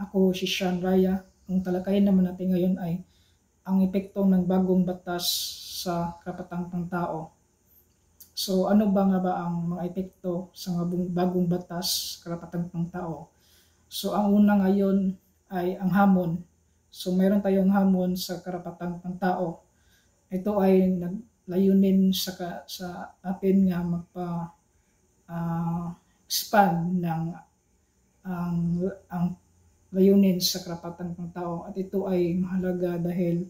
Ako si Sean Raya. Ang talakayin naman natin ngayon ay ang epekto ng bagong batas sa karapatang pangtao. So ano ba nga ba ang mga epekto sa bagong batas sa karapatang pangtao? So ang una ngayon ay ang hamon. So mayroon tayong hamon sa karapatang pangtao. Ito ay naglayunin sa atin nga expand ng ang layunin sa karapatang pangtao, at ito ay mahalaga dahil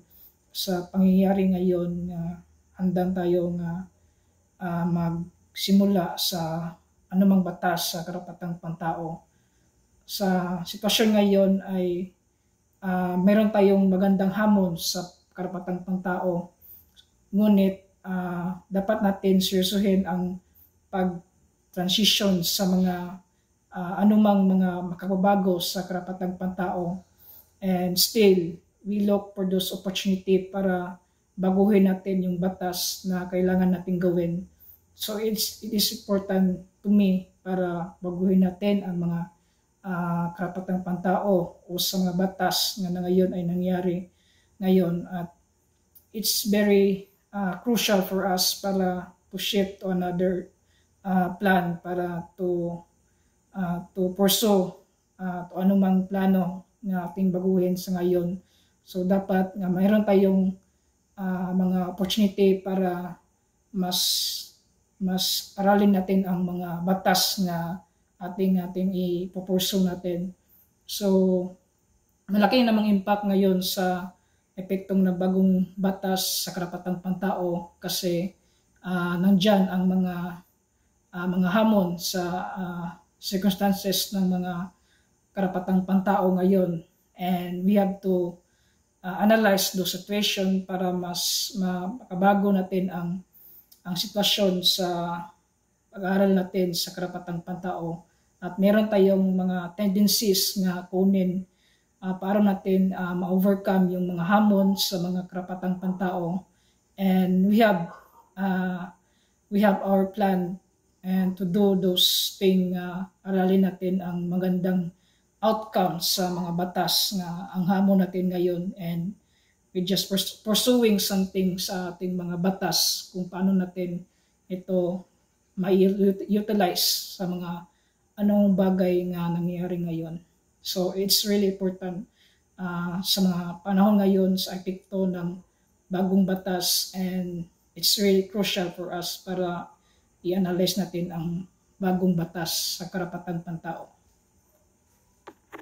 sa pangyayari ngayon na handang tayo nga magsimula sa anumang batas sa karapatang pangtao. Sa sitwasyon ngayon ay meron tayong magandang hamon sa karapatang pangtao, ngunit dapat natin seryosohin ang pag-transition sa mga anumang mga makababago sa karapatang pangtao, and still we look for those opportunity para baguhin natin yung batas na kailangan natin gawin. So it is important to me para baguhin natin ang mga karapatang pangtao o sa mga batas na ngayon ay nangyari ngayon, at it's very crucial for us para to shift to another plan para to pursue to anumang plano na ating baguhin sa ngayon. So dapat nga mayroon tayong mga opportunity para mas aralin natin ang mga batas na ating ipupursue natin. So malaki namang impact ngayon sa epektong na bagong batas sa karapatang pangtao kasi nandyan ang mga hamon sa circumstances ng mga karapatang pangtao ngayon, and we have to analyze the situation para mas makabago natin ang sitwasyon sa pag-aaral natin sa karapatang pangtao, at meron tayong mga tendencies na kunin para natin ma-overcome yung mga hamon sa mga karapatang pangtao, and we have our plan and to do those things. Aralin natin ang magandang outcome sa mga batas na ang hamon natin ngayon, and we just pursuing something sa ating mga batas kung paano natin ito ma-utilize sa mga anong bagay nga nangyayari ngayon. So it's really important sa mga panahon ngayon sa epekto ng bagong batas, and it's really crucial for us para i-analyze natin ang bagong batas sa karapatang pangtao.